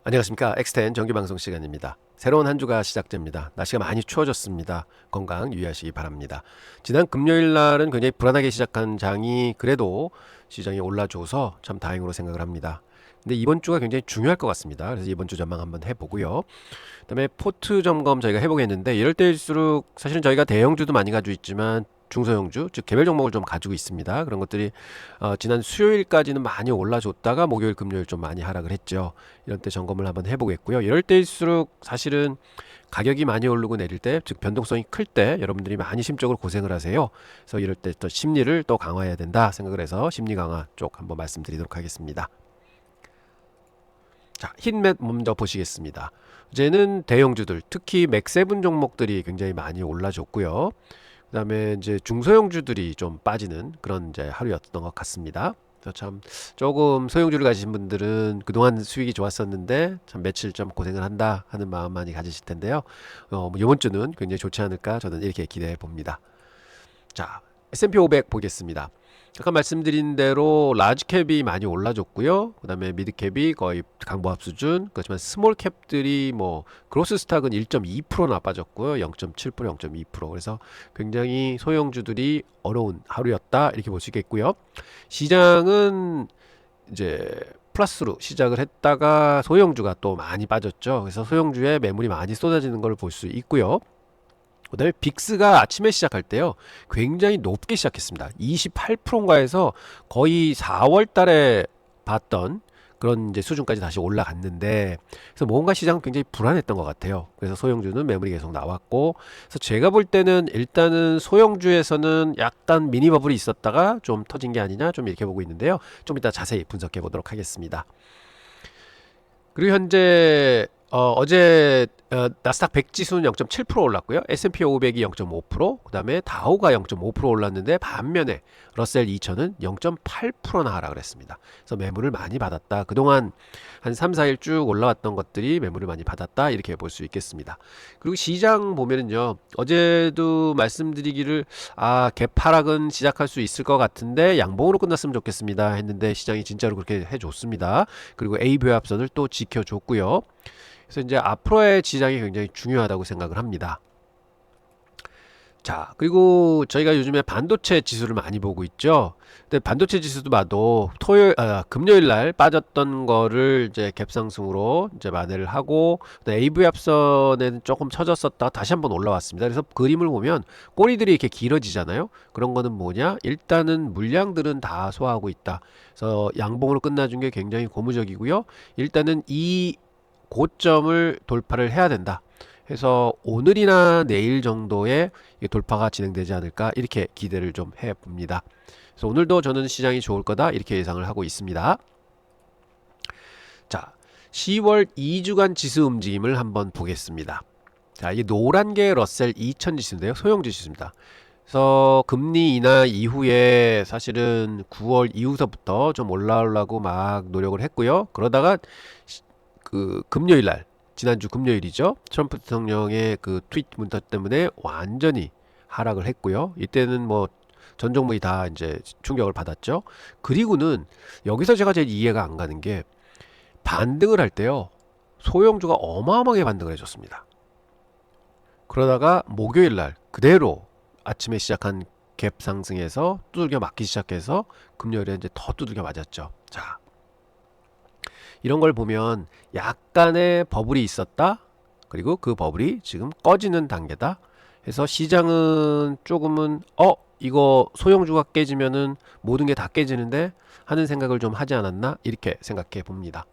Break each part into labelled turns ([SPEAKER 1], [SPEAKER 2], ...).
[SPEAKER 1] 안녕하십니까. 엑스텐 정규방송 시간입니다. 새로운 한 주가 시작됩니다. 날씨가 많이 추워졌습니다. 건강 유의하시기 바랍니다. 지난 금요일 날은 굉장히 불안하게 시작한 장이 그래도 시장이 올라줘서 참 다행으로 생각을 합니다. 근데 이번 주가 굉장히 중요할 것 같습니다. 그래서 이번 주 전망 한번 해보고요. 그다음에 포트 점검 저희가 해보겠는데 이럴 때일수록 사실은 저희가 대형주도 많이 가지고 있지만 중소형주, 즉 개별 종목을 좀 가지고 있습니다. 그런 것들이 지난 수요일까지는 많이 올라줬다가 목요일, 금요일 좀 많이 하락을 했죠. 이런 때 점검을 한번 해보겠고요. 이럴 때일수록 사실은 가격이 많이 오르고 내릴 때, 즉 변동성이 클 때 여러분들이 많이 심적으로 고생을 하세요. 그래서 이럴 때 또 심리를 또 강화해야 된다 생각을 해서 심리 강화 쪽 한번 말씀드리도록 하겠습니다. 자, 흰맷 먼저 보시겠습니다. 이제는 대형주들, 특히 맥세븐 종목들이 굉장히 많이 올라줬고요. 그다음에 이제 중소형주들이 좀 빠지는 그런 이제 하루였던 것 같습니다. 그래서 참 조금 소형주를 가지신 분들은 그동안 수익이 좋았었는데 참 며칠 좀 고생을 한다 하는 마음 많이 가지실 텐데요. 뭐 이번 주는 굉장히 좋지 않을까 저는 이렇게 기대해 봅니다. 자, S&P 500 보겠습니다. 아까 말씀드린 대로 라지캡이 많이 올라줬고요. 그 다음에 미드캡이 거의 강보합 수준. 그렇지만 스몰캡들이 뭐 그로스 스탁은 1.2%나 빠졌고요. 0.7%, 0.2%. 그래서 굉장히 소형주들이 어려운 하루였다 이렇게 보시겠고요. 시장은 이제 플러스로 시작을 했다가 소형주가 또 많이 빠졌죠. 그래서 소형주에 매물이 많이 쏟아지는 걸 볼 수 있고요. 그 다음에 빅스가 아침에 시작할 때요 굉장히 높게 시작했습니다. 28%인가 해서 거의 4월 달에 봤던 그런 이제 수준까지 다시 올라갔는데, 그래서 뭔가 시장은 굉장히 불안했던 것 같아요. 그래서 소형주는 매물이 계속 나왔고, 그래서 제가 볼 때는 일단은 소형주에서는 약간 미니 버블이 있었다가 좀 터진 게 아니냐 좀 이렇게 보고 있는데요. 좀 이따 자세히 분석해 보도록 하겠습니다. 그리고 현재 제 나스닥 100 지수는 0.7% 올랐고요. S&P 500이 0.5%, 그 다음에 다우가 0.5% 올랐는데 반면에 러셀 2000은 0.8%나 하락을 했습니다. 그래서 매물을 많이 받았다. 그동안 한 3, 4일 쭉 올라왔던 것들이 매물을 많이 받았다. 이렇게 볼 수 있겠습니다. 그리고 시장 보면은요. 어제도 말씀드리기를 갭 하락은 시작할 수 있을 것 같은데 양봉으로 끝났으면 좋겠습니다 했는데 시장이 진짜로 그렇게 해줬습니다. 그리고 A 배합선을 또 지켜줬고요. 그래서 이제 앞으로의 시장이 굉장히 중요하다고 생각을 합니다. 자, 그리고 저희가 요즘에 반도체 지수를 많이 보고 있죠. 근데 반도체 지수도 봐도 금요일 날 빠졌던 거를 이제 갭상승으로 이제 만회를 하고, AV 합선에는 조금 처졌었다 다시 한번 올라왔습니다. 그래서 그림을 보면 꼬리들이 이렇게 길어지잖아요. 그런 거는 뭐냐? 일단은 물량들은 다 소화하고 있다. 그래서 양봉으로 끝나준 게 굉장히 고무적이고요. 일단은 이 고점을 돌파를 해야 된다. 해서 오늘이나 내일 정도에 돌파가 진행되지 않을까 이렇게 기대를 좀 해봅니다. 그래서 오늘도 저는 시장이 좋을 거다 이렇게 예상을 하고 있습니다. 자, 10월 2주간 지수 움직임을 한번 보겠습니다. 자, 이게 노란 게 러셀 2000 지수인데요. 소형주 지수입니다. 그래서 금리 인하 이후에 사실은 9월 이후서부터 좀 올라오려고 막 노력을 했고요. 그러다가 그 금요일 날, 지난주 금요일이죠. 트럼프 대통령의 그 트윗 문자 때문에 완전히 하락을 했고요. 이때는 뭐 전 종목이 다 이제 충격을 받았죠. 그리고는 여기서 제가 제일 이해가 안 가는 게 반등을 할 때요. 소형주가 어마어마하게 반등을 해줬습니다. 그러다가 목요일 날 그대로 아침에 시작한 갭 상승에서 두들겨 맞기 시작해서 금요일에 이제 더 두들겨 맞았죠. 자, 이런 걸 보면 약간의 버블이 있었다. 그리고 그 버블이 지금 꺼지는 단계다. 해서 시장은 조금은 이거 소형주가 깨지면은 모든 게 다 깨지는데 하는 생각을 좀 하지 않았나 이렇게 생각해 봅니다.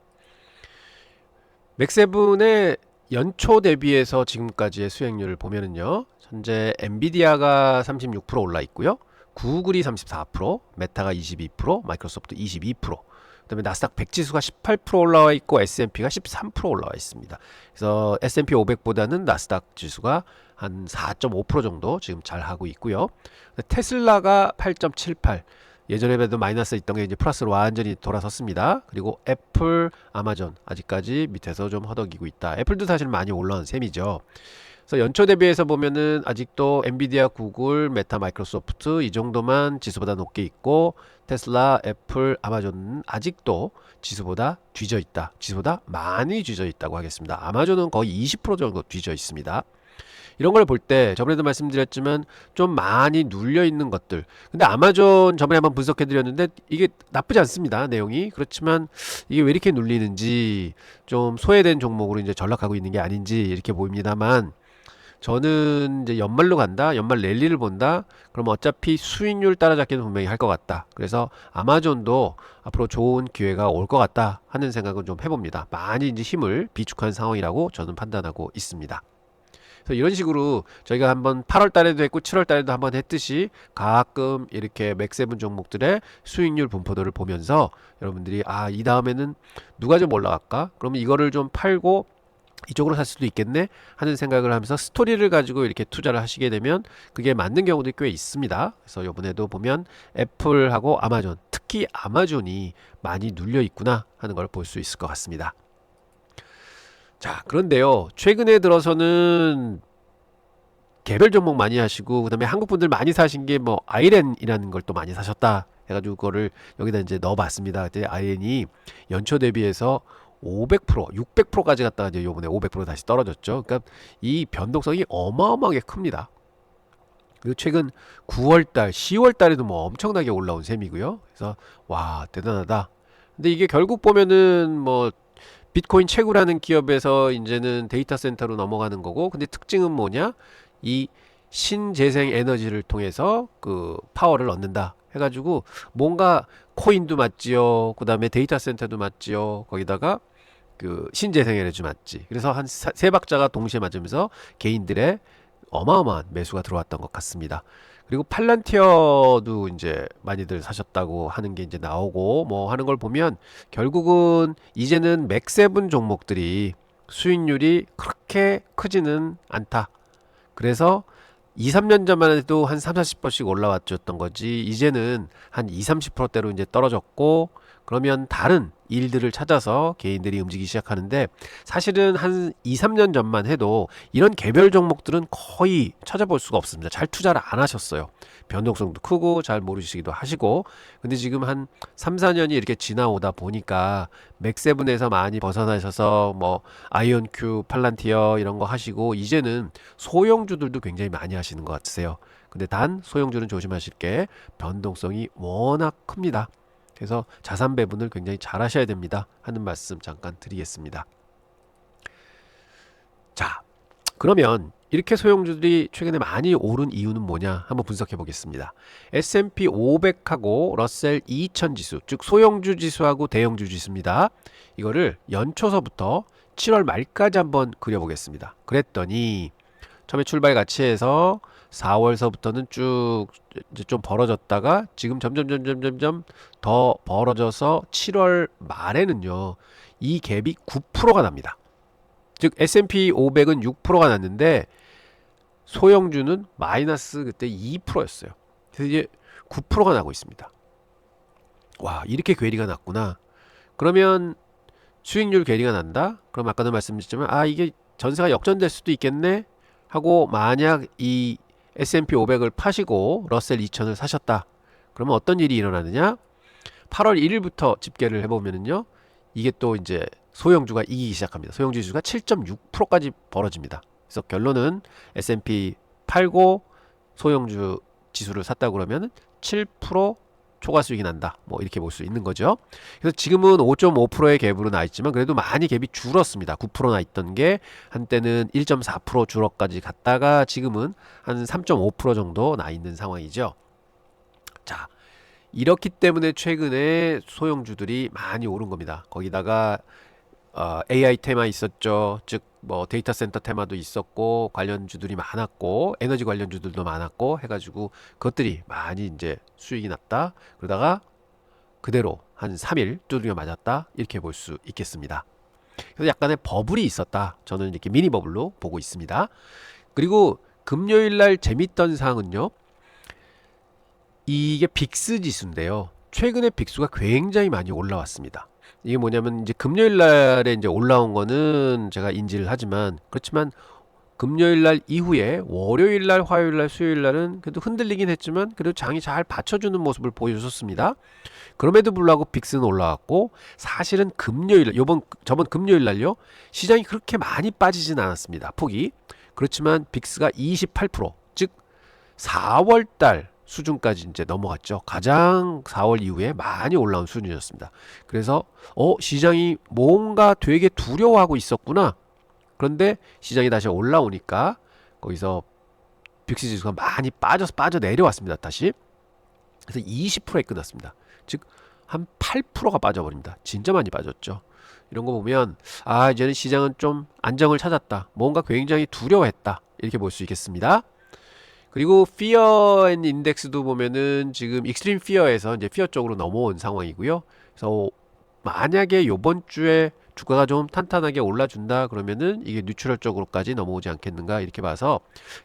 [SPEAKER 1] 맥세븐의 연초 대비해서 지금까지의 수익률을 보면은요. 현재 엔비디아가 36% 올라 있고요. 구글이 34%, 메타가 22%, 마이크로소프트 22%. 그다음에 나스닥 100 지수가 18% 올라와 있고 S&P가 13% 올라와 있습니다. 그래서 S&P 500보다는 나스닥 지수가 한 4.5% 정도 지금 잘 하고 있고요. 테슬라가 8.78. 예전에 도 마이너스 있던 게 이제 플러스로 완전히 돌아섰습니다. 그리고 애플, 아마존 아직까지 밑에서 좀 허덕이고 있다. 애플도 사실 많이 올라온 셈이죠. 그래서 연초 대비해서 보면은 아직도 엔비디아, 구글, 메타, 마이크로소프트 이 정도만 지수보다 높게 있고, 테슬라, 애플, 아마존은 아직도 지수보다 뒤져 있다. 지수보다 많이 뒤져 있다고 하겠습니다. 아마존은 거의 20% 정도 뒤져 있습니다. 이런 걸 볼 때 저번에도 말씀드렸지만 좀 많이 눌려 있는 것들. 근데 아마존 저번에 한번 분석해 드렸는데 이게 나쁘지 않습니다. 내용이. 그렇지만 이게 왜 이렇게 눌리는지, 좀 소외된 종목으로 이제 전락하고 있는 게 아닌지 이렇게 보입니다만, 저는 이제 연말로 간다, 연말 랠리를 본다, 그럼 어차피 수익률 따라잡기는 분명히 할 것 같다. 그래서 아마존도 앞으로 좋은 기회가 올 것 같다 하는 생각은 좀 해봅니다. 많이 이제 힘을 비축한 상황이라고 저는 판단하고 있습니다. 그래서 이런 식으로 저희가 한번 8월 달에도 했고 7월 달에도 한번 했듯이 가끔 이렇게 맥세븐 종목들의 수익률 분포도를 보면서 여러분들이 이 다음에는 누가 좀 올라갈까? 그러면 이거를 좀 팔고 이쪽으로 살 수도 있겠네 하는 생각을 하면서 스토리를 가지고 이렇게 투자를 하시게 되면 그게 맞는 경우도 꽤 있습니다. 그래서 이번에도 보면 애플하고 아마존, 특히 아마존이 많이 눌려 있구나 하는 걸 볼 수 있을 것 같습니다. 자, 그런데요, 최근에 들어서는 개별 종목 많이 하시고, 그 다음에 한국 분들 많이 사신 게 뭐 아이렌이라는 걸 또 많이 사셨다 해가지고 그거를 여기다 이제 넣어봤습니다. 그때 아이렌이 연초 대비해서 500%, 600%까지 갔다가 이제 요번에 500% 다시 떨어졌죠. 그러니까 이 변동성이 어마어마하게 큽니다. 그리고 최근 9월달, 10월달에도 뭐 엄청나게 올라온 셈이고요. 그래서 와, 대단하다. 근데 이게 결국 보면은 뭐 비트코인 채굴하는 기업에서 이제는 데이터 센터로 넘어가는 거고, 근데 특징은 뭐냐? 이 신재생 에너지를 통해서 그 파워를 얻는다 해가지고 뭔가 코인도 맞지요. 그 다음에 데이터 센터도 맞지요. 거기다가 그 신재생 에너지 맞지. 그래서 한 세 박자가 동시에 맞으면서 개인들의 어마어마한 매수가 들어왔던 것 같습니다. 그리고 팔란티어도 이제 많이들 사셨다고 하는 게 이제 나오고 뭐 하는 걸 보면 결국은 이제는 맥세븐 종목들이 수익률이 그렇게 크지는 않다. 그래서 2, 3년 전만 해도 한 3, 40%씩 올라왔었던 거지, 이제는 한 2, 30%대로 이제 떨어졌고, 그러면 다른 일들을 찾아서 개인들이 움직이기 시작하는데, 사실은 한 2, 3년 전만 해도 이런 개별 종목들은 거의 찾아볼 수가 없습니다. 잘 투자를 안 하셨어요. 변동성도 크고 잘 모르시기도 하시고. 근데 지금 한 3, 4년이 이렇게 지나오다 보니까 맥세븐에서 많이 벗어나셔서 뭐 아이온큐, 팔란티어 이런 거 하시고, 이제는 소형주들도 굉장히 많이 하시는 것 같으세요. 근데 단 소형주는 조심하실 게 변동성이 워낙 큽니다. 그래서 자산 배분을 굉장히 잘 하셔야 됩니다 하는 말씀 잠깐 드리겠습니다. 자, 그러면 이렇게 소형주들이 최근에 많이 오른 이유는 뭐냐 한번 분석해 보겠습니다. S&P 500하고 러셀 2000 지수, 즉 소형주 지수하고 대형주 지수입니다. 이거를 연초서부터 7월 말까지 한번 그려보겠습니다. 그랬더니 처음에 출발 같이 해서 4월서부터는 쭉 이제 좀 벌어졌다가 지금 점점 더 벌어져서 7월 말에는요, 이 갭이 9%가 납니다. 즉 S&P 500은 6%가 났는데 소형주는 마이너스 그때 2%였어요. 그래서 이제 9%가 나고 있습니다. 와, 이렇게 괴리가 났구나. 그러면 수익률 괴리가 난다? 그럼 아까도 말씀드렸지만 이게 전세가 역전될 수도 있겠네 하고, 만약 이 S&P 500을 파시고 러셀 2000을 사셨다. 그러면 어떤 일이 일어나느냐? 8월 1일부터 집계를 해보면은요, 이게 또 이제 소형주가 이기기 시작합니다. 소형주 지수가 7.6%까지 벌어집니다. 그래서 결론은 S&P 팔고 소형주 지수를 샀다고 그러면 7% 초과 수익이 난다. 뭐 이렇게 볼 수 있는 거죠. 그래서 지금은 5.5%의 갭으로 나 있지만 그래도 많이 갭이 줄었습니다. 9%나 있던 게 한때는 1.4% 줄어까지 갔다가 지금은 한 3.5% 정도 나 있는 상황이죠. 자, 이렇기 때문에 최근에 소형주들이 많이 오른 겁니다. 거기다가 AI 테마 있었죠. 즉 뭐 데이터 센터 테마도 있었고 관련주들이 많았고 에너지 관련주들도 많았고 해가지고 그것들이 많이 이제 수익이 났다. 그러다가 그대로 한 3일 두드려 맞았다. 이렇게 볼 수 있겠습니다. 그래서 약간의 버블이 있었다. 저는 이렇게 미니 버블로 보고 있습니다. 그리고 금요일 날 재밌던 사항은요, 이게 빅스 지수인데요. 최근에 빅스가 굉장히 많이 올라왔습니다. 이게 뭐냐면 이제 금요일 날에 이제 올라온 거는 제가 인지를 하지만, 그렇지만 금요일 날 이후에 월요일 날, 화요일 날, 수요일 날은 그래도 흔들리긴 했지만 그래도 장이 잘 받쳐주는 모습을 보여줬습니다. 그럼에도 불구하고 빅스는 올라왔고, 사실은 금요일, 저번 금요일 날요, 시장이 그렇게 많이 빠지진 않았습니다. 폭이. 그렇지만 빅스가 28%, 즉 4월 달 수준까지 이제 넘어갔죠. 가장 4월 이후에 많이 올라온 수준이었습니다. 그래서 시장이 뭔가 되게 두려워하고 있었구나. 그런데 시장이 다시 올라오니까 거기서 빅스 지수가 많이 빠져 내려왔습니다. 다시. 그래서 20%에 끝났습니다. 즉 한 8%가 빠져버립니다. 진짜 많이 빠졌죠. 이런 거 보면 이제는 시장은 좀 안정을 찾았다. 뭔가 굉장히 두려워했다. 이렇게 볼 수 있겠습니다. 그리고 Fear and Index도 보면은 지금 익스트림 피어에서 이제 피어 쪽으로 넘어온 상황이고요. 그래서 만약에 요번 주에 주가가 좀 탄탄하게 올라준다 그러면은 이게 뉴트럴 쪽으로까지 넘어오지 않겠는가 이렇게 봐서,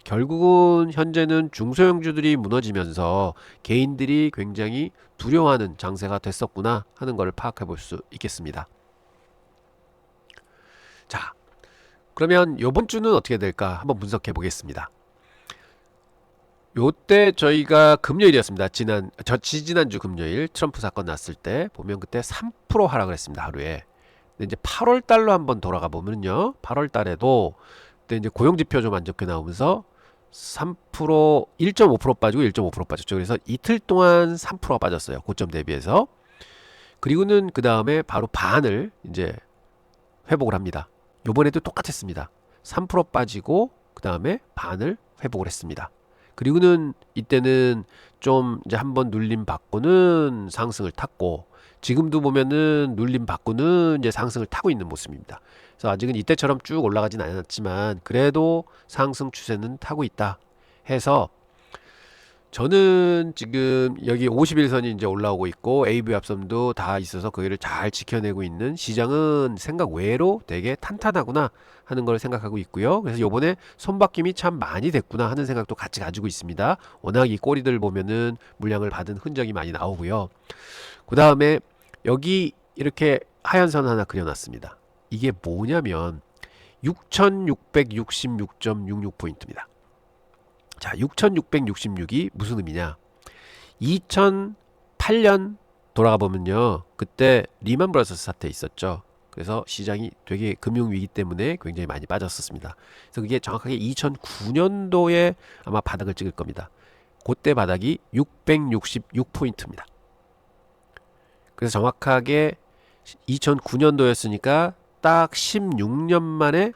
[SPEAKER 1] 결국은 현재는 중소형주들이 무너지면서 개인들이 굉장히 두려워하는 장세가 됐었구나 하는 것을 파악해 볼 수 있겠습니다. 자, 그러면 요번 주는 어떻게 될까 한번 분석해 보겠습니다. 요때 저희가 금요일이었습니다. 지지난주 금요일 트럼프 사건 났을 때 보면 그때 3% 하락을 했습니다. 하루에. 근데 이제 8월 달로 한번 돌아가 보면요. 8월 달에도 그때 이제 고용 지표 좀 안 좋게 나오면서 3%, 1.5% 빠지고 1.5% 빠졌죠. 그래서 이틀 동안 3%가 빠졌어요. 고점 대비해서. 그리고는 그 다음에 바로 반을 이제 회복을 합니다. 요번에도 똑같았습니다. 3% 빠지고 그 다음에 반을 회복을 했습니다. 그리고는 이때는 좀 이제 한번 눌림 받고는 상승을 탔고, 지금도 보면은 눌림 받고는 이제 상승을 타고 있는 모습입니다. 그래서 아직은 이때처럼 쭉 올라가진 않았지만 그래도 상승 추세는 타고 있다 해서, 저는 지금 여기 51선이 이제 올라오고 있고 AV 합섬도 다 있어서 거기를 잘 지켜내고 있는 시장은 생각 외로 되게 탄탄하구나 하는 걸 생각하고 있고요. 그래서 요번에 손바뀜이 참 많이 됐구나 하는 생각도 같이 가지고 있습니다. 워낙 이 꼬리들 보면은 물량을 받은 흔적이 많이 나오고요. 그 다음에 여기 이렇게 하얀 선 하나 그려놨습니다. 이게 뭐냐면 6666.66포인트입니다. 자, 6666이 무슨 의미냐? 2008년 돌아가 보면요, 그때 리만 브라더스 사태 있었죠. 그래서 시장이 되게 금융위기 때문에 굉장히 많이 빠졌었습니다. 그래서 그게 정확하게 2009년도에 아마 바닥을 찍을 겁니다. 그때 바닥이 666포인트입니다. 그래서 정확하게 2009년도였으니까 딱 16년 만에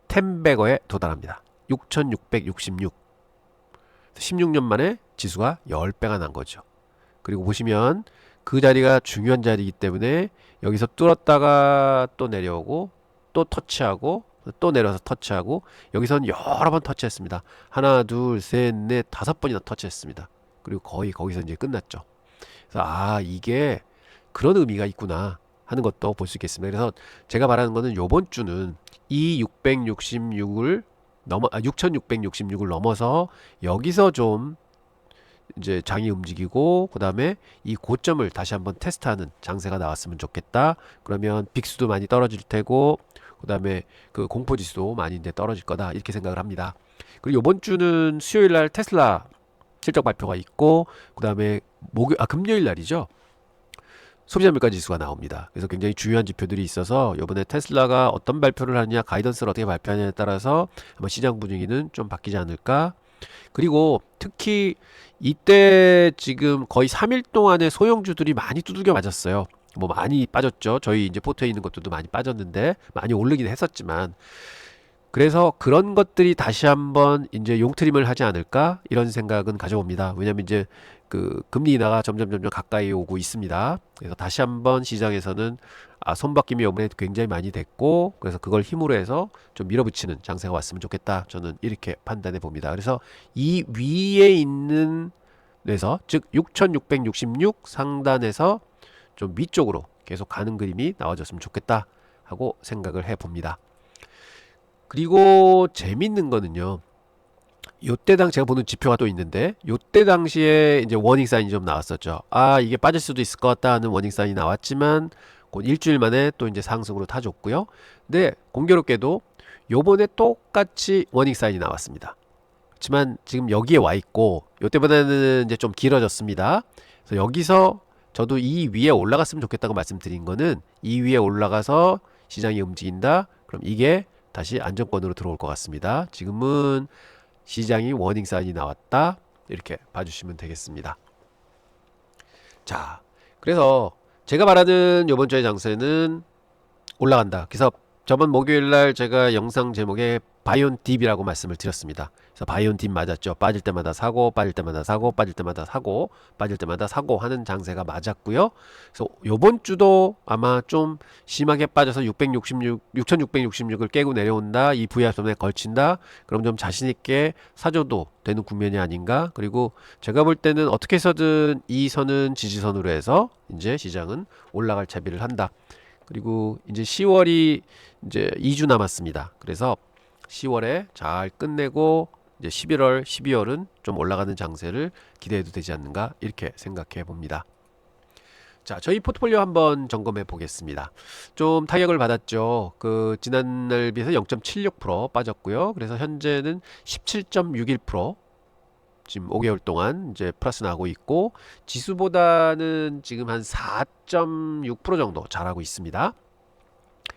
[SPEAKER 1] 10배거에 도달합니다. 6666. 16년 만에 지수가 10배가 난 거죠. 그리고 보시면 그 자리가 중요한 자리이기 때문에 여기서 뚫었다가 또 내려오고 또 터치하고 또 내려서 터치하고, 여기서는 여러 번 터치했습니다. 하나, 둘, 셋, 넷, 5번이나 터치했습니다. 그리고 거의 거기서 이제 끝났죠. 그래서 이게 그런 의미가 있구나 하는 것도 볼 수 있겠습니다. 그래서 제가 말하는 거는 요번 주는 이 666을 6666을 넘어서 여기서 좀 이제 장이 움직이고 그 다음에 이 고점을 다시 한번 테스트하는 장세가 나왔으면 좋겠다. 그러면 빅스도 많이 떨어질 테고 그 다음에 그 공포지수도 많이 이제 떨어질 거다 이렇게 생각을 합니다. 그리고 이번 주는 수요일 날 테슬라 실적 발표가 있고 그 다음에 금요일 날이죠. 소비자 물가 지수가 나옵니다. 그래서 굉장히 중요한 지표들이 있어서 이번에 테슬라가 어떤 발표를 하느냐, 가이던스를 어떻게 발표하느냐에 따라서 아마 시장 분위기는 좀 바뀌지 않을까. 그리고 특히 이때 지금 거의 3일 동안에 소형주들이 많이 두들겨 맞았어요. 뭐 많이 빠졌죠. 저희 이제 포트에 있는 것들도 많이 빠졌는데 많이 오르긴 했었지만, 그래서 그런 것들이 다시 한번 이제 용트림을 하지 않을까 이런 생각은 가져옵니다. 왜냐면 이제 그 금리 인하가 점점 가까이 오고 있습니다. 그래서 다시 한번 시장에서는 손바뀜이 이번에 굉장히 많이 됐고, 그래서 그걸 힘으로 해서 좀 밀어붙이는 장세가 왔으면 좋겠다. 저는 이렇게 판단해 봅니다. 그래서 이 위에 있는 데서, 즉 6666 상단에서 좀 위쪽으로 계속 가는 그림이 나와줬으면 좋겠다 하고 생각을 해 봅니다. 그리고 재밌는 거는요, 요때 당 제가 보는 지표가 또 있는데, 요때 당시에 이제 워닝 사인이 좀 나왔었죠. 이게 빠질 수도 있을 것 같다 하는 워닝 사인이 나왔지만 곧 일주일 만에 또 이제 상승으로 타줬고요. 근데 공교롭게도 요번에 똑같이 워닝 사인이 나왔습니다. 그렇지만 지금 여기에 와 있고 요때보다는 이제 좀 길어졌습니다. 그래서 여기서 저도 이 위에 올라갔으면 좋겠다고 말씀드린 거는 이 위에 올라가서 시장이 움직인다. 그럼 이게 다시 안정권으로 들어올 것 같습니다. 지금은 시장이 워닝 사인이 나왔다. 이렇게 봐주시면 되겠습니다. 자, 그래서 제가 말하는 요번 주의 장세는 올라간다. 그래서 저번 목요일 날 제가 영상 제목에 바이온 딥이라고 말씀을 드렸습니다. 그래서 바이온 딥 맞았죠. 빠질 때마다 사고, 빠질 때마다 사고, 빠질 때마다 사고, 빠질 때마다 사고 하는 장세가 맞았고요. 그래서 요번 주도 아마 좀 심하게 빠져서 6666을 깨고 내려온다. 이 부야선에 걸친다. 그럼 좀 자신 있게 사줘도 되는 국면이 아닌가. 그리고 제가 볼 때는 어떻게 해서든 이 선은 지지선으로 해서 이제 시장은 올라갈 채비를 한다. 그리고 이제 10월이 이제 2주 남았습니다. 그래서 10월에 잘 끝내고 이제 11월, 12월은 좀 올라가는 장세를 기대해도 되지 않는가 이렇게 생각해 봅니다. 자, 저희 포트폴리오 한번 점검해 보겠습니다. 좀 타격을 받았죠. 그 지난날 비해서 0.76% 빠졌고요. 그래서 현재는 17.61% 지금 5개월 동안 이제 플러스 나고 있고 지수보다는 지금 한 4.6% 정도 잘하고 있습니다.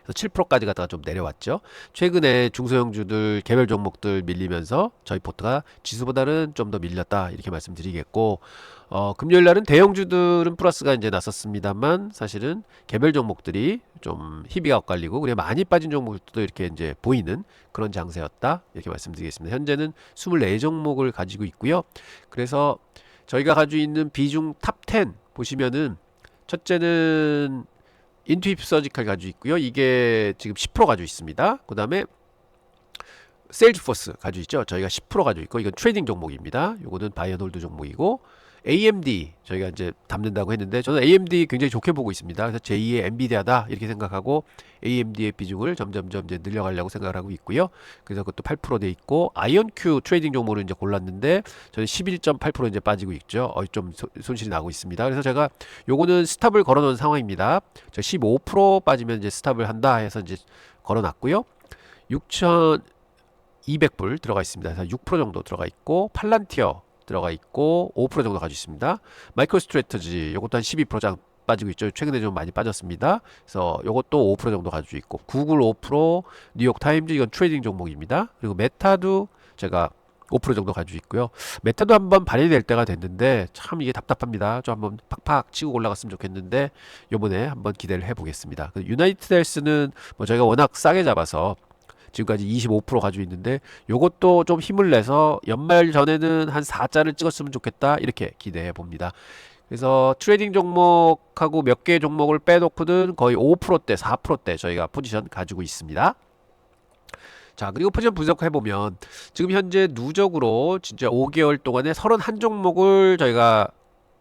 [SPEAKER 1] 그래서 7%까지 갔다가 좀 내려왔죠. 최근에 중소형주들 개별 종목들 밀리면서 저희 포트가 지수보다는 좀 더 밀렸다 이렇게 말씀드리겠고 금요일 날은 대형주들은 플러스가 이제 났었습니다만 사실은 개별 종목들이 좀 희비가 엇갈리고 그래 많이 빠진 종목들도 이렇게 이제 보이는 그런 장세였다 이렇게 말씀드리겠습니다. 현재는 24종목을 가지고 있고요. 그래서 저희가 가지고 있는 비중 탑 10 보시면은 첫째는 인투입 서지컬 가지고 있고요. 이게 지금 10% 가지고 있습니다. 그 다음에 세일즈포스 가지고 있죠. 저희가 10% 가지고 있고 이건 트레이딩 종목입니다. 요거는 바이앤홀드 종목이고 AMD 저희가 이제 담는다고 했는데 저는 AMD 굉장히 좋게 보고 있습니다. 그래서 제2의 엔비디아다 이렇게 생각하고 AMD의 비중을 점점점 이제 늘려가려고 생각을 하고 있고요. 그래서 그것도 8%돼 있고 아이언큐 트레이딩 종목을 이제 골랐는데 저는 11.8% 이제 빠지고 있죠. 좀 손실이 나고 있습니다. 그래서 제가 요거는 스탑을 걸어놓은 상황입니다. 저 15% 빠지면 이제 스탑을 한다 해서 이제 걸어놨고요. 6,200불 들어가 있습니다. 그래서 6% 정도 들어가 있고 팔란티어 들어가 있고 5% 정도 가지고 있습니다. 마이크로 스트래터지 요것도 한 12% 빠지고 있죠. 최근에 좀 많이 빠졌습니다. 그래서 요것도 5% 정도 가지고 있고 구글 5%, 뉴욕 타임즈 이건 트레이딩 종목입니다. 그리고 메타도 제가 5% 정도 가지고 있고요. 메타도 한번 발휘될 때가 됐는데 참 이게 답답합니다. 좀 한번 팍팍 치고 올라갔으면 좋겠는데 요번에 한번 기대를 해보겠습니다. 유나이티드 헬스는 뭐 저희가 워낙 싸게 잡아서 지금까지 25% 가지고 있는데 요것도 좀 힘을 내서 연말 전에는 한 4자를 찍었으면 좋겠다 이렇게 기대해 봅니다. 그래서 트레이딩 종목하고 몇 개 종목을 빼놓고는 거의 5%대 4%대 저희가 포지션 가지고 있습니다. 자, 그리고 포지션 분석해 보면 지금 현재 누적으로 진짜 5개월 동안에 31종목을 저희가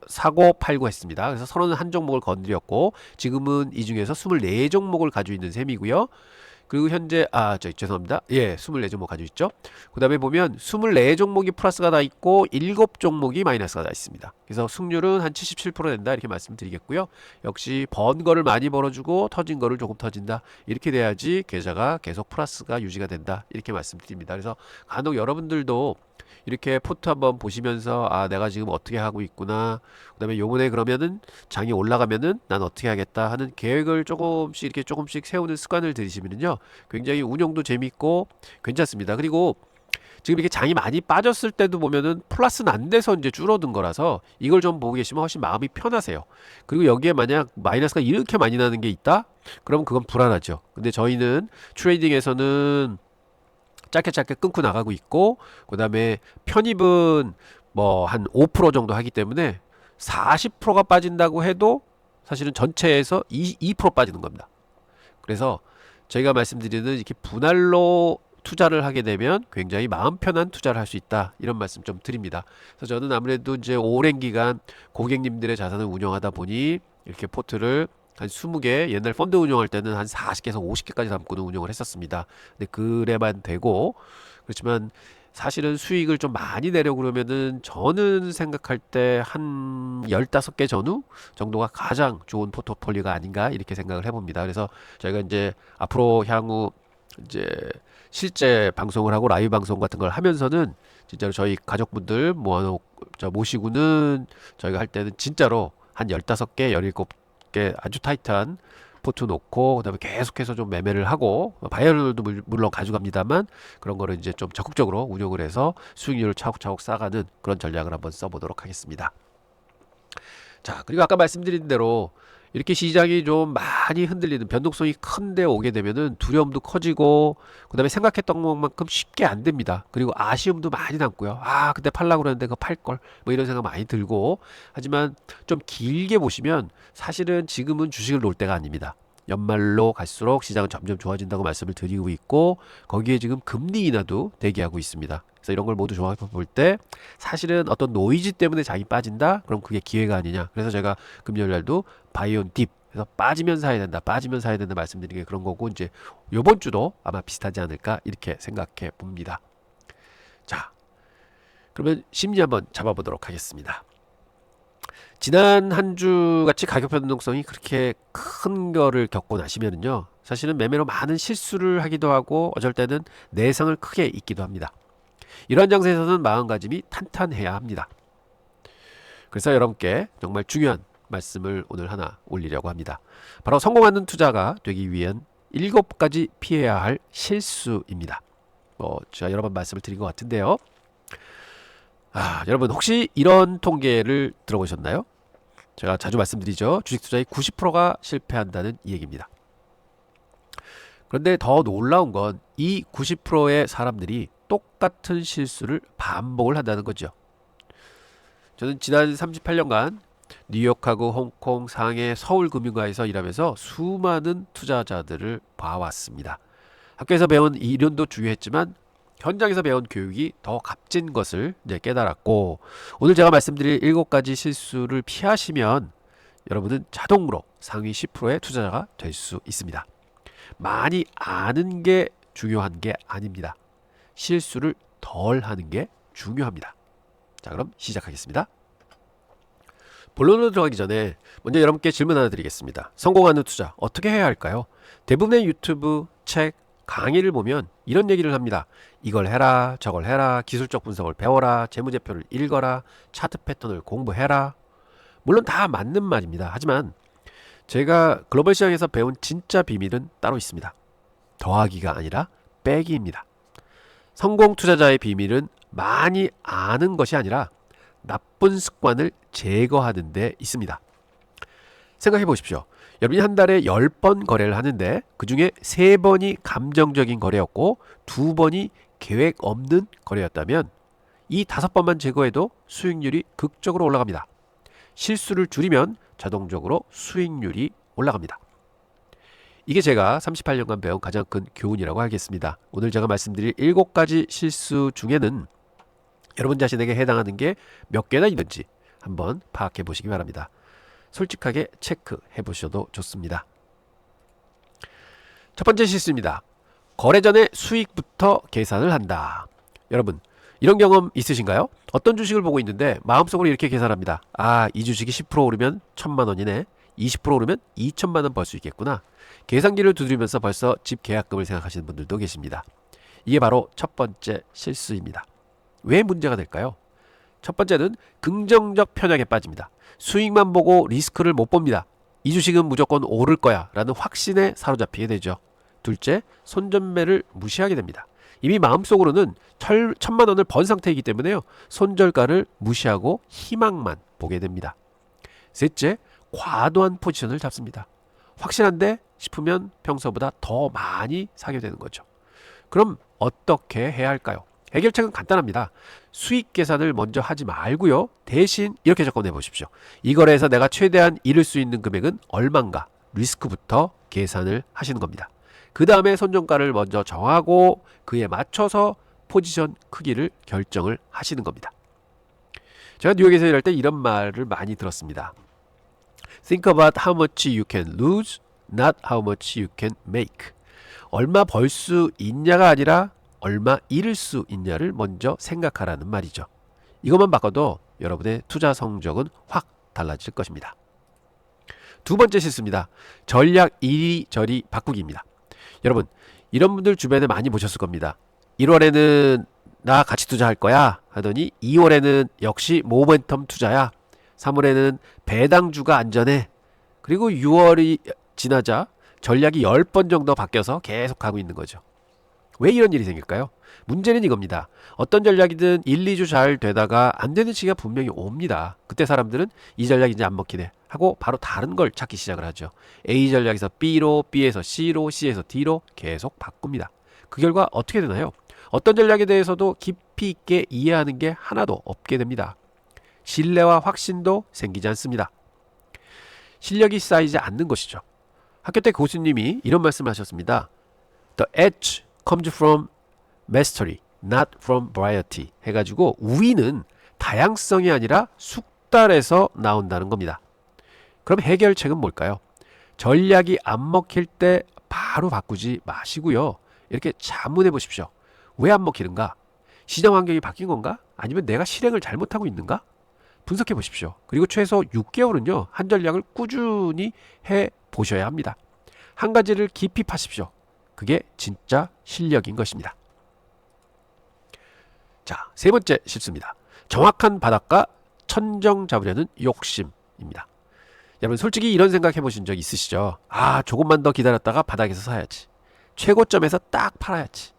[SPEAKER 1] 사고 팔고 했습니다. 그래서 31종목을 건드렸고 지금은 이 중에서 24종목을 가지고 있는 셈이고요. 그리고 현재 죄송합니다. 예, 24종목 가지고 있죠. 그 다음에 보면 24종목이 플러스가 다 있고 7종목이 마이너스가 다 있습니다. 그래서 승률은 한 77% 된다 이렇게 말씀드리겠고요. 역시 번 거를 많이 벌어주고 터진 거를 조금 터진다 이렇게 돼야지 계좌가 계속 플러스가 유지가 된다 이렇게 말씀드립니다. 그래서 간혹 여러분들도 이렇게 포트 한번 보시면서 내가 지금 어떻게 하고 있구나, 그 다음에 요번에 그러면은 장이 올라가면은 난 어떻게 하겠다 하는 계획을 조금씩 이렇게 조금씩 세우는 습관을 들이시면은요 굉장히 운용도 재밌고 괜찮습니다. 그리고 지금 이렇게 장이 많이 빠졌을 때도 보면은 플러스는 안 돼서 이제 줄어든 거라서 이걸 좀 보고 계시면 훨씬 마음이 편하세요. 그리고 여기에 만약 마이너스가 이렇게 많이 나는 게 있다? 그러면 그건 불안하죠. 근데 저희는 트레이딩에서는 짧게 끊고 나가고 있고 그 다음에 편입은 뭐 한 5% 정도 하기 때문에 40%가 빠진다고 해도 사실은 전체에서 2% 빠지는 겁니다. 그래서 저희가 말씀드리는 이렇게 분할로 투자를 하게 되면 굉장히 마음 편한 투자를 할 수 있다 이런 말씀 좀 드립니다. 그래서 저는 아무래도 이제 오랜 기간 고객님들의 자산을 운영하다 보니 이렇게 포트를 한 20개, 옛날 펀드 운영할 때는 한 40개에서 50개까지 담고는 운영을 했었습니다. 근데 그래만 되고, 그렇지만 사실은 수익을 좀 많이 내려고 그러면은 저는 생각할 때 한 15개 전후 정도가 가장 좋은 포트폴리오가 아닌가 이렇게 생각을 해봅니다. 그래서 저희가 이제 앞으로 향후 이제 실제 방송을 하고 라이브 방송 같은 걸 하면서는 진짜로 저희 가족분들 모시고는 저희가 할 때는 진짜로 한 15개, 17개 아주 타이트한 포트 놓고 그다음에 계속해서 좀 매매를 하고 바이어들도 물론 가져갑니다만 그런 거를 이제 좀 적극적으로 운영을 해서 수익률을 차곡차곡 쌓아가는 그런 전략을 한번 써보도록 하겠습니다. 자, 그리고 아까 말씀드린 대로 이렇게 시장이 좀 많이 흔들리는 변동성이 큰데 오게 되면은 두려움도 커지고 그다음에 생각했던 것만큼 쉽게 안 됩니다. 그리고 아쉬움도 많이 남고요. 아, 그때 팔라고 그랬는데 그거 팔 걸. 뭐 이런 생각 많이 들고. 하지만 좀 길게 보시면 사실은 지금은 주식을 놓을 때가 아닙니다. 연말로 갈수록 시장은 점점 좋아진다고 말씀을 드리고 있고 거기에 지금 금리 인하도 대기하고 있습니다. 그래서 이런 걸 모두 종합해 볼 때 사실은 어떤 노이즈 때문에 장이 빠진다? 그럼 그게 기회가 아니냐? 그래서 제가 금요일 날도 바이온 딥 그래서 빠지면 사야 된다. 빠지면 사야 된다 말씀드린 게 그런 거고 이제 요번 주도 아마 비슷하지 않을까 이렇게 생각해 봅니다. 자, 그러면 심리 한번 잡아보도록 하겠습니다. 지난 한 주 같이 가격 변동성이 그렇게 큰 거를 겪고 나시면은요. 사실은 매매로 많은 실수를 하기도 하고 어쩔 때는 내성을 크게 잊기도 합니다. 이러한 장세에서는 마음가짐이 탄탄해야 합니다. 그래서 여러분께 정말 중요한 말씀을 오늘 하나 올리려고 합니다. 바로 성공하는 투자가 되기 위한 7가지 피해야 할 실수입니다. 제가 여러 번 말씀을 드린 것 같은데요. 여러분 혹시 이런 통계를 들어보셨나요? 제가 자주 말씀드리죠. 주식 투자의 90%가 실패한다는 이 얘기입니다. 그런데 더 놀라운 건 이 90%의 사람들이 똑같은 실수를 반복을 한다는 거죠. 저는 지난 38년간 뉴욕하고 홍콩, 상해, 서울 금융가에서 일하면서 수많은 투자자들을 봐왔습니다. 학교에서 배운 이론도 중요했지만 현장에서 배운 교육이 더 값진 것을 이제 깨달았고 오늘 제가 말씀드릴 7가지 실수를 피하시면 여러분은 자동으로 상위 10%의 투자자가 될 수 있습니다. 많이 아는 게 중요한 게 아닙니다. 실수를 덜 하는 게 중요합니다. 자, 그럼 시작하겠습니다. 본론으로 들어가기 전에 먼저 여러분께 질문 하나 드리겠습니다. 성공하는 투자 어떻게 해야 할까요? 대부분의 유튜브, 책, 강의를 보면 이런 얘기를 합니다. 이걸 해라, 저걸 해라, 기술적 분석을 배워라, 재무제표를 읽어라, 차트 패턴을 공부해라. 물론 다 맞는 말입니다. 하지만 제가 글로벌 시장에서 배운 진짜 비밀은 따로 있습니다. 더하기가 아니라 빼기입니다. 성공 투자자의 비밀은 많이 아는 것이 아니라 나쁜 습관을 제거하는 데 있습니다. 생각해 보십시오. 여러분이 한 달에 10번 거래를 하는데 그 중에 3번이 감정적인 거래였고 2번이 계획 없는 거래였다면 이 5번만 제거해도 수익률이 극적으로 올라갑니다. 실수를 줄이면 자동적으로 수익률이 올라갑니다. 이게 제가 38년간 배운 가장 큰 교훈이라고 하겠습니다. 오늘 제가 말씀드릴 7가지 실수 중에는 여러분 자신에게 해당하는 게 몇 개나 있는지 한번 파악해 보시기 바랍니다. 솔직하게 체크해 보셔도 좋습니다. 첫 번째 실수입니다. 거래 전에 수익부터 계산을 한다. 여러분 이런 경험 있으신가요? 어떤 주식을 보고 있는데 마음속으로 이렇게 계산합니다. 이 주식이 10% 오르면 1,000만 원이네. 20% 오르면 2천만 원 벌 수 있겠구나. 계산기를 두드리면서 벌써 집 계약금을 생각하시는 분들도 계십니다. 이게 바로 첫 번째 실수입니다. 왜 문제가 될까요? 첫 번째는 긍정적 편향에 빠집니다. 수익만 보고 리스크를 못 봅니다. 이 주식은 무조건 오를 거야 라는 확신에 사로잡히게 되죠. 둘째, 손절매를 무시하게 됩니다. 이미 마음속으로는 1,000만 원을 번 상태이기 때문에요. 손절가를 무시하고 희망만 보게 됩니다. 셋째, 과도한 포지션을 잡습니다. 확실한데 싶으면 평소보다 더 많이 사게 되는 거죠. 그럼 어떻게 해야 할까요? 해결책은 간단합니다. 수익 계산을 먼저 하지 말고요. 대신 이렇게 접근해 보십시오. 이 거래에서 내가 최대한 잃을 수 있는 금액은 얼마인가? 리스크부터 계산을 하시는 겁니다. 그 다음에 손절가를 먼저 정하고 그에 맞춰서 포지션 크기를 결정을 하시는 겁니다. 제가 뉴욕에서 일할 때 이런 말을 많이 들었습니다. Think about how much you can lose, not how much you can make. 얼마 벌 수 있냐가 아니라 얼마 잃을 수 있냐를 먼저 생각하라는 말이죠. 이것만 바꿔도 여러분의 투자 성적은 확 달라질 것입니다. 두 번째 실수입니다. 전략 이리저리 바꾸기입니다. 여러분, 이런 분들 주변에 많이 보셨을 겁니다. 1월에는 나 같이 투자할 거야 하더니 2월에는 역시 모멘텀 투자야. 3월에는 배당주가 안전해. 그리고 6월이 지나자 전략이 10번 정도 바뀌어서 계속 가고 있는 거죠. 왜 이런 일이 생길까요? 문제는 이겁니다. 어떤 전략이든 1, 2주 잘 되다가 안 되는 시기가 분명히 옵니다. 그때 사람들은 이 전략이 이제 안 먹히네 하고 바로 다른 걸 찾기 시작을 하죠. A 전략에서 B로, B에서 C로, C에서 D로 계속 바꿉니다. 그 결과 어떻게 되나요? 어떤 전략에 대해서도 깊이 있게 이해하는 게 하나도 없게 됩니다. 신뢰와 확신도 생기지 않습니다. 실력이 쌓이지 않는 것이죠. 학교 때 교수님이 이런 말씀을 하셨습니다. The edge comes from mastery, not from variety 해가지고 우위는 다양성이 아니라 숙달에서 나온다는 겁니다. 그럼 해결책은 뭘까요? 전략이 안 먹힐 때 바로 바꾸지 마시고요. 이렇게 자문해 보십시오. 왜 안 먹히는가? 시장 환경이 바뀐 건가? 아니면 내가 실행을 잘못하고 있는가? 분석해 보십시오. 그리고 최소 6개월은요. 한 전략을 꾸준히 해 보셔야 합니다. 한 가지를 깊이 파십시오. 그게 진짜 실력인 것입니다. 자, 세 번째 실수입니다. 정확한 바닥과 천정 잡으려는 욕심입니다. 여러분 솔직히 이런 생각 해보신 적 있으시죠? 아, 조금만 더 기다렸다가 바닥에서 사야지. 최고점에서 딱 팔아야지.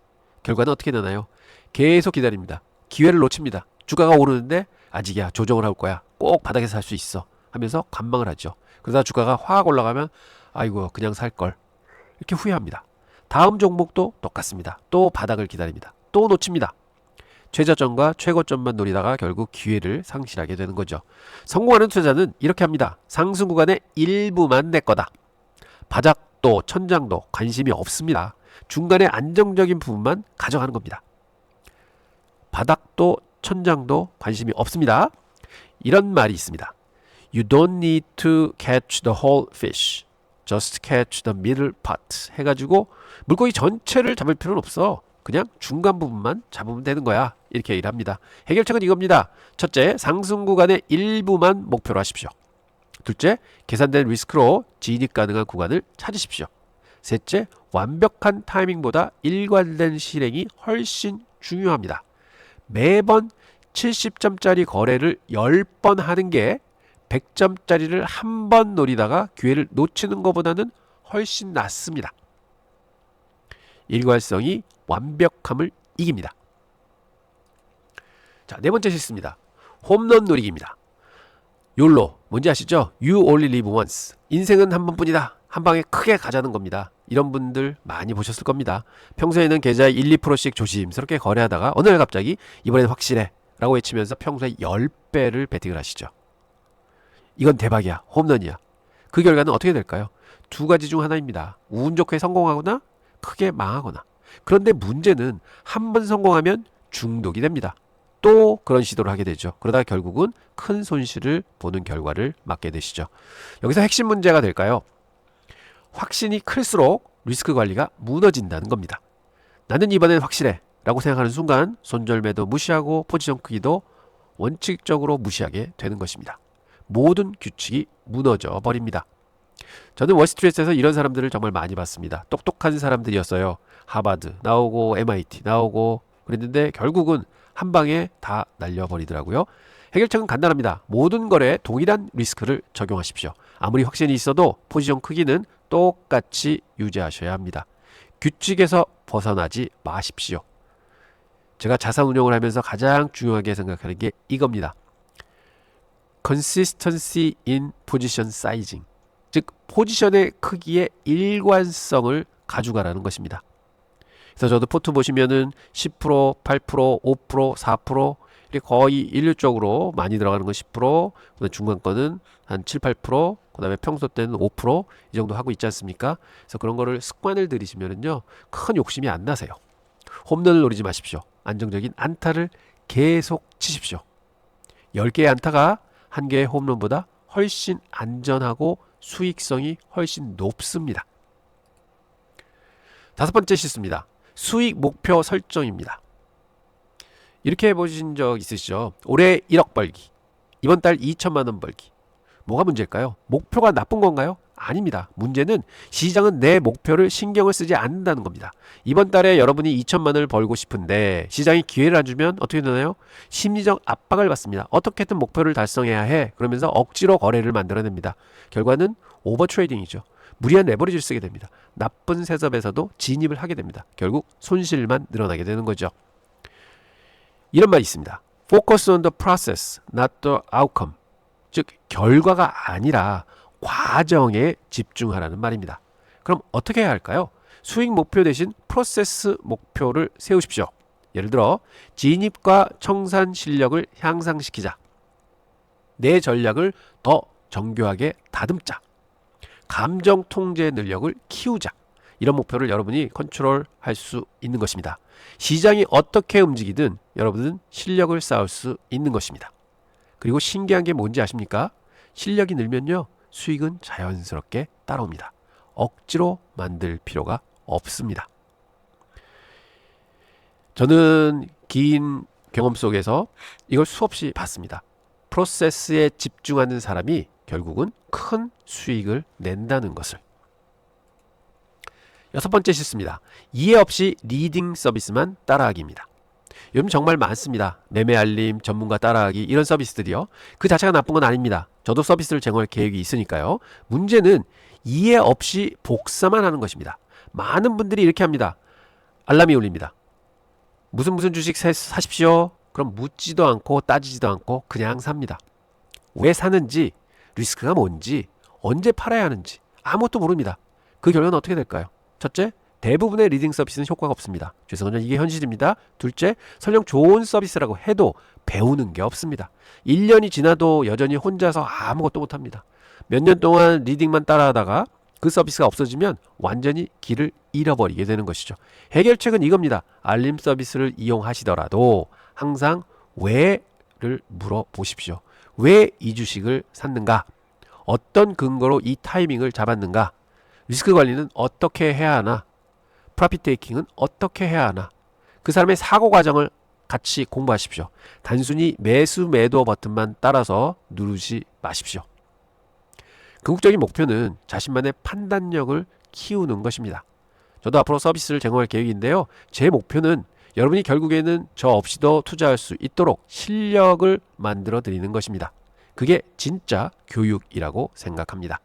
[SPEAKER 1] 결과는 어떻게 되나요? 계속 기다립니다. 기회를 놓칩니다. 주가가 오르는데 아직이야, 조정을 할 거야. 꼭 바닥에서 살 수 있어 하면서 관망을 하죠. 그러다 주가가 확 올라가면 아이고 그냥 살걸 이렇게 후회합니다. 다음 종목도 똑같습니다. 또 바닥을 기다립니다. 또 놓칩니다. 최저점과 최고점만 노리다가 결국 기회를 상실하게 되는 거죠. 성공하는 투자자는 이렇게 합니다. 상승 구간의 일부만 내 거다. 바닥도 천장도 관심이 없습니다. 중간에 안정적인 부분만 가져가는 겁니다. 바닥도 천장도 관심이 없습니다. 이런 말이 있습니다. You don't need to catch the whole fish. Just catch the middle part. 해가지고 물고기 전체를 잡을 필요는 없어. 그냥 중간 부분만 잡으면 되는 거야. 이렇게 얘기를 합니다. 해결책은 이겁니다. 첫째, 상승 구간의 일부만 목표로 하십시오. 둘째, 계산된 리스크로 진입 가능한 구간을 찾으십시오. 셋째, 완벽한 타이밍보다 일관된 실행이 훨씬 중요합니다. 매번 70점짜리 거래를 10번 하는 게 100점짜리를 한 번 노리다가 기회를 놓치는 것보다는 훨씬 낫습니다. 일관성이 완벽함을 이깁니다. 자, 네 번째 실수입니다. 홈런 노리기입니다. 욜로, 뭔지 아시죠? You only live once. 인생은 한 번뿐이다. 한 방에 크게 가자는 겁니다. 이런 분들 많이 보셨을 겁니다. 평소에는 계좌에 1, 2%씩 조심스럽게 거래하다가 어느 날 갑자기 이번엔 확실해 라고 외치면서 평소에 10배를 베팅을 하시죠. 이건 대박이야. 홈런이야. 그 결과는 어떻게 될까요? 두 가지 중 하나입니다. 운 좋게 성공하거나 크게 망하거나. 그런데 문제는 한 번 성공하면 중독이 됩니다. 또 그런 시도를 하게 되죠. 그러다 결국은 큰 손실을 보는 결과를 맞게 되시죠. 여기서 핵심 문제가 될까요? 확신이 클수록 리스크 관리가 무너진다는 겁니다. 나는 이번엔 확실해 라고 생각하는 순간 손절매도 무시하고 포지션 크기도 원칙적으로 무시하게 되는 것입니다. 모든 규칙이 무너져 버립니다. 저는 월스트리트에서 이런 사람들을 정말 많이 봤습니다. 똑똑한 사람들이었어요. 하버드 나오고 MIT 나오고 그랬는데 결국은 한 방에 다 날려버리더라고요. 해결책은 간단합니다. 모든 거래에 동일한 리스크를 적용하십시오. 아무리 확신이 있어도 포지션 크기는 똑같이 유지하셔야 합니다. 규칙에서 벗어나지 마십시오. 제가 자산 운용을 하면서 가장 중요하게 생각하는 게 이겁니다. Consistency in position sizing. 즉 포지션의 크기의 일관성을 가져가라는 것입니다. 그래서 저도 포트 보시면은 10%, 8%, 5%, 4% 이렇게 거의 일률적으로 많이 들어가는 건 10%, 그다음에 중간 거는 한 7, 8%, 그다음에 평소 때는 5%이 정도 하고 있지 않습니까? 그래서 그런 거를 습관을 들이시면은요 큰 욕심이 안 나세요. 홈런을 노리지 마십시오. 안정적인 안타를 계속 치십시오. 10개의 안타가 1개의 홈런보다 훨씬 안전하고 수익성이 훨씬 높습니다. 다섯 번째 실수입니다. 수익 목표 설정입니다. 이렇게 해보신 적 있으시죠? 올해 1억 벌기, 이번 달 2천만 원 벌기. 뭐가 문제일까요? 목표가 나쁜 건가요? 아닙니다. 문제는 시장은 내 목표를 신경을 쓰지 않는다는 겁니다. 이번 달에 여러분이 2천만 원을 벌고 싶은데 시장이 기회를 안 주면 어떻게 되나요? 심리적 압박을 받습니다. 어떻게든 목표를 달성해야 해. 그러면서 억지로 거래를 만들어냅니다. 결과는 오버 트레이딩이죠. 무리한 레버리지를 쓰게 됩니다. 나쁜 셋업에서도 진입을 하게 됩니다. 결국 손실만 늘어나게 되는 거죠. 이런 말이 있습니다. Focus on the process, not the outcome. 즉 결과가 아니라 과정에 집중하라는 말입니다. 그럼 어떻게 해야 할까요? 수익 목표 대신 프로세스 목표를 세우십시오. 예를 들어 진입과 청산 실력을 향상시키자. 내 전략을 더 정교하게 다듬자. 감정 통제 능력을 키우자. 이런 목표를 여러분이 컨트롤할 수 있는 것입니다. 시장이 어떻게 움직이든 여러분은 실력을 쌓을 수 있는 것입니다. 그리고 신기한 게 뭔지 아십니까? 실력이 늘면요, 수익은 자연스럽게 따라옵니다. 억지로 만들 필요가 없습니다. 저는 긴 경험 속에서 이걸 수없이 봤습니다. 프로세스에 집중하는 사람이 결국은 큰 수익을 낸다는 것을. 여섯 번째 실수입니다. 이해 없이 리딩 서비스만 따라하기입니다. 요즘 정말 많습니다. 매매 알림, 전문가 따라하기 이런 서비스들이요. 그 자체가 나쁜 건 아닙니다. 저도 서비스를 제공할 계획이 있으니까요. 문제는 이해 없이 복사만 하는 것입니다. 많은 분들이 이렇게 합니다. 알람이 울립니다. 무슨 주식 사십시오. 그럼 묻지도 않고 따지지도 않고 그냥 삽니다. 왜 사는지, 리스크가 뭔지, 언제 팔아야 하는지 아무것도 모릅니다. 그 결과는 어떻게 될까요? 첫째, 대부분의 리딩 서비스는 효과가 없습니다. 죄송합니다. 이게 현실입니다. 둘째, 설령 좋은 서비스라고 해도 배우는 게 없습니다. 1년이 지나도 여전히 혼자서 아무것도 못합니다. 몇 년 동안 리딩만 따라하다가 그 서비스가 없어지면 완전히 길을 잃어버리게 되는 것이죠. 해결책은 이겁니다. 알림 서비스를 이용하시더라도 항상 왜를 물어보십시오. 왜 이 주식을 샀는가? 어떤 근거로 이 타이밍을 잡았는가? 리스크 관리는 어떻게 해야 하나? 프로핏 테이킹은 어떻게 해야 하나? 그 사람의 사고 과정을 같이 공부하십시오. 단순히 매수 매도 버튼만 따라서 누르지 마십시오. 궁극적인 목표는 자신만의 판단력을 키우는 것입니다. 저도 앞으로 서비스를 제공할 계획인데요. 제 목표는 여러분이 결국에는 저 없이도 투자할 수 있도록 실력을 만들어 드리는 것입니다. 그게 진짜 교육이라고 생각합니다.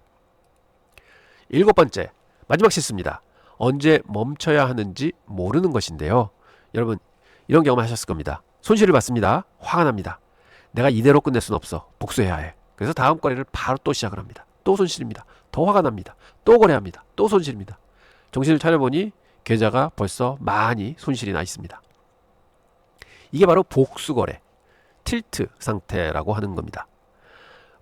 [SPEAKER 1] 일곱 번째, 마지막 실수입니다. 언제 멈춰야 하는지 모르는 것인데요. 여러분, 이런 경험 하셨을 겁니다. 손실을 봤습니다. 화가 납니다. 내가 이대로 끝낼 수는 없어. 복수해야 해. 그래서 다음 거래를 바로 또 시작을 합니다. 또 손실입니다. 더 화가 납니다. 또 거래합니다. 또 손실입니다. 정신을 차려보니 계좌가 벌써 많이 손실이 나 있습니다. 이게 바로 복수거래, 틸트 상태라고 하는 겁니다.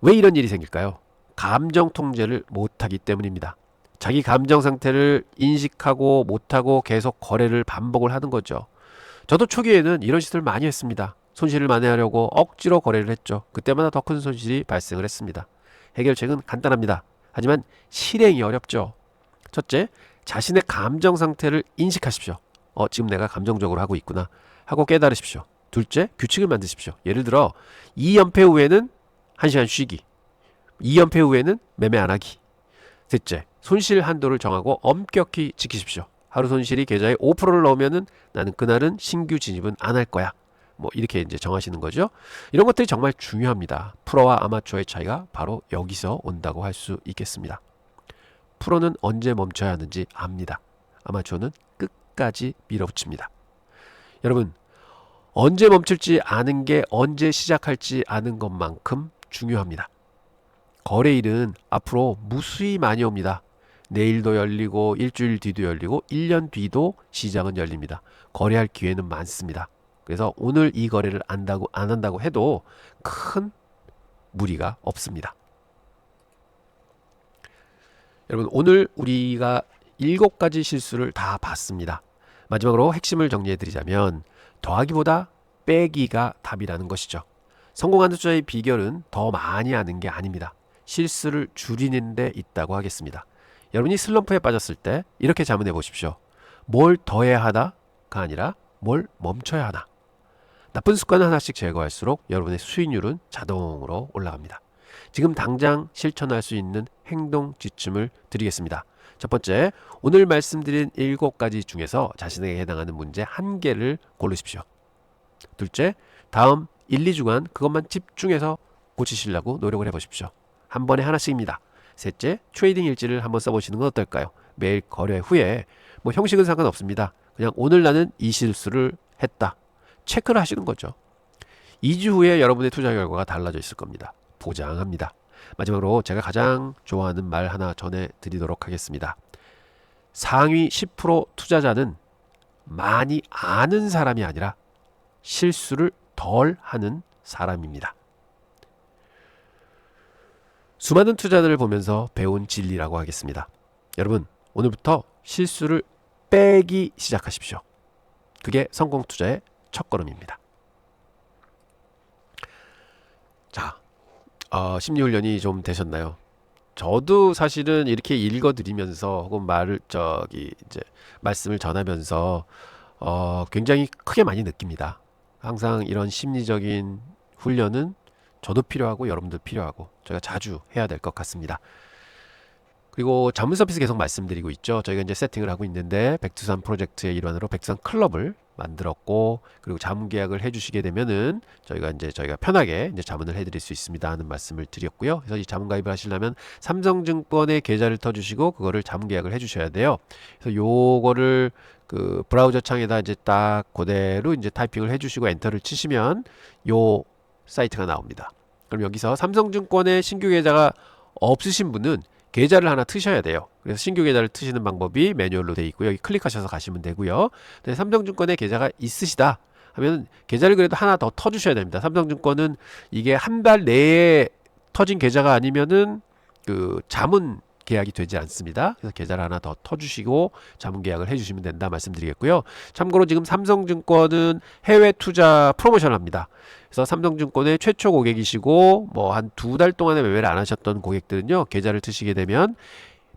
[SPEAKER 1] 왜 이런 일이 생길까요? 감정 통제를 못하기 때문입니다. 자기 감정 상태를 인식하고 못하고 계속 거래를 반복을 하는 거죠. 저도 초기에는 이런 짓을 많이 했습니다. 손실을 만회하려고 억지로 거래를 했죠. 그때마다 더 큰 손실이 발생을 했습니다. 해결책은 간단합니다. 하지만 실행이 어렵죠. 첫째, 자신의 감정 상태를 인식하십시오. 지금 내가 감정적으로 하고 있구나 하고 깨달으십시오. 둘째, 규칙을 만드십시오. 예를 들어 2연패 후에는 1시간 쉬기, 2연패 후에는 매매 안 하기. 셋째, 손실 한도를 정하고 엄격히 지키십시오. 하루 손실이 계좌에 5%를 넣으면은 나는 그날은 신규 진입은 안 할 거야. 뭐 이렇게 이제 정하시는 거죠. 이런 것들이 정말 중요합니다. 프로와 아마추어의 차이가 바로 여기서 온다고 할 수 있겠습니다. 프로는 언제 멈춰야 하는지 압니다. 아마추어는 끝까지 밀어붙입니다. 여러분, 언제 멈출지 아는 게 언제 시작할지 아는 것만큼 중요합니다. 거래일은 앞으로 무수히 많이 옵니다. 내일도 열리고 일주일 뒤도 열리고 1년 뒤도 시장은 열립니다. 거래할 기회는 많습니다. 그래서 오늘 이 거래를 안 한다고 해도 큰 무리가 없습니다. 여러분, 오늘 우리가 7가지 실수를 다 봤습니다. 마지막으로 핵심을 정리해드리자면 더하기보다 빼기가 답이라는 것이죠. 성공하는 투자의 비결은 더 많이 하는 게 아닙니다. 실수를 줄이는 데 있다고 하겠습니다. 여러분이 슬럼프에 빠졌을 때 이렇게 자문해 보십시오. 뭘 더해야 하나가 아니라 뭘 멈춰야 하나. 나쁜 습관을 하나씩 제거할수록 여러분의 수익률은 자동으로 올라갑니다. 지금 당장 실천할 수 있는 행동 지침을 드리겠습니다. 첫 번째, 오늘 말씀드린 7가지 중에서 자신에게 해당하는 문제 1개를 고르십시오. 둘째, 다음 1, 2주간 그것만 집중해서 고치시려고 노력을 해보십시오. 한 번에 하나씩입니다. 셋째, 트레이딩 일지를 한번 써보시는 건 어떨까요? 매일 거래 후에 뭐 형식은 상관없습니다. 그냥 오늘 나는 이 실수를 했다. 체크를 하시는 거죠. 2주 후에 여러분의 투자 결과가 달라져 있을 겁니다. 보장합니다. 마지막으로 제가 가장 좋아하는 말 하나 전해드리도록 하겠습니다. 상위 10% 투자자는 많이 아는 사람이 아니라 실수를 덜 하는 사람입니다. 수많은 투자들을 보면서 배운 진리라고 하겠습니다. 여러분, 오늘부터 실수를 빼기 시작하십시오. 그게 성공 투자의 첫걸음입니다. 자, 심리훈련이 좀 되셨나요? 저도 사실은 이렇게 읽어드리면서 혹은 말씀을 전하면서 굉장히 크게 많이 느낍니다. 항상 이런 심리적인 훈련은 저도 필요하고 여러분도 필요하고 저희가 자주 해야 될 것 같습니다. 그리고 자문 서비스 계속 말씀드리고 있죠. 저희가 이제 세팅을 하고 있는데 백두산 프로젝트의 일환으로 백두산 클럽을 만들었고, 그리고 자문 계약을 해주시게 되면은 저희가 편하게 이제 자문을 해드릴 수 있습니다 하는 말씀을 드렸고요. 그래서 이 자문 가입을 하시려면 삼성증권의 계좌를 터주시고 그거를 자문 계약을 해주셔야 돼요. 그래서 요거를 그 브라우저 창에다 이제 딱 그대로 이제 타이핑을 해주시고 엔터를 치시면 요 사이트가 나옵니다. 그럼 여기서 삼성증권의 신규 계좌가 없으신 분은 계좌를 하나 트셔야 돼요. 그래서 신규 계좌를 트시는 방법이 매뉴얼로 되어 있고요. 여기 클릭하셔서 가시면 되고요. 근데 삼성증권에 계좌가 있으시다 하면 계좌를 그래도 하나 더 터주셔야 됩니다. 삼성증권은 이게 한 달 내에 터진 계좌가 아니면은 그 자문 계약이 되지 않습니다. 그래서 계좌를 하나 더 터주시고 자문 계약을 해주시면 된다 말씀드리겠고요. 참고로 지금 삼성증권은 해외 투자 프로모션을 합니다. 그래서 삼성증권의 최초 고객이시고 뭐 한 2달 동안에 매매를 안 하셨던 고객들은요, 계좌를 트시게 되면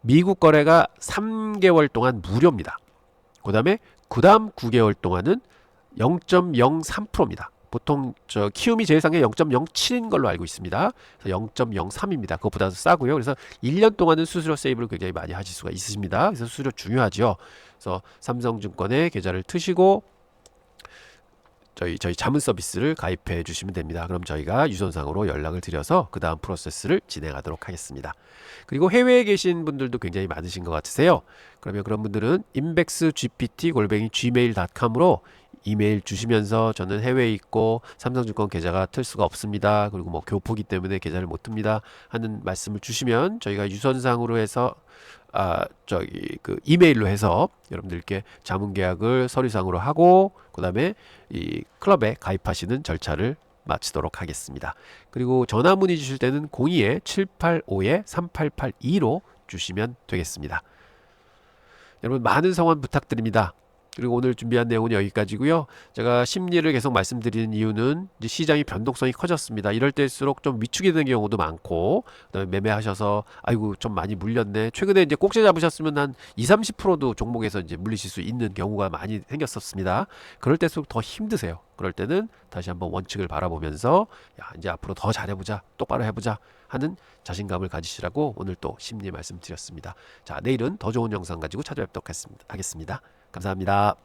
[SPEAKER 1] 미국 거래가 3개월 동안 무료입니다. 그 다음 9개월 동안은 0.03%입니다. 보통 키움이 제일 싼 게 0.07인 걸로 알고 있습니다. 그래서 0.03입니다. 그것보다 싸고요. 그래서 1년 동안은 수수료 세이브를 굉장히 많이 하실 수가 있으십니다. 그래서 수수료 중요하죠. 그래서 삼성증권에 계좌를 트시고 저희 자문 서비스를 가입해 주시면 됩니다. 그럼 저희가 유선상으로 연락을 드려서 그 다음 프로세스를 진행하도록 하겠습니다. 그리고 해외에 계신 분들도 굉장히 많으신 것 같으세요. 그러면 그런 분들은 inbexgpt@gmail.com으로 이메일 주시면서 저는 해외에 있고 삼성증권 계좌가 틀 수가 없습니다. 그리고 뭐 교포기 때문에 계좌를 못 틉니다 하는 말씀을 주시면 저희가 유선상으로 해서 이메일로 해서 여러분들께 자문 계약을 서류상으로 하고 그 다음에 이 클럽에 가입하시는 절차를 마치도록 하겠습니다. 그리고 전화 문의 주실 때는 02-785-3882로 주시면 되겠습니다. 여러분 많은 성원 부탁드립니다. 그리고 오늘 준비한 내용은 여기까지고요. 제가 심리를 계속 말씀드리는 이유는 이제 시장이 변동성이 커졌습니다. 이럴 때일수록 좀 위축이 되는 경우도 많고, 그다음에 매매하셔서 아이고 좀 많이 물렸네. 최근에 이제 꼭지 잡으셨으면 한 20-30%도 종목에서 이제 물리실 수 있는 경우가 많이 생겼었습니다. 그럴 때일수록 더 힘드세요. 그럴 때는 다시 한번 원칙을 바라보면서 야, 이제 앞으로 더 잘해보자, 똑바로 해보자 하는 자신감을 가지시라고 오늘 또 심리 말씀드렸습니다. 자, 내일은 더 좋은 영상 가지고 찾아뵙도록 하겠습니다. 감사합니다.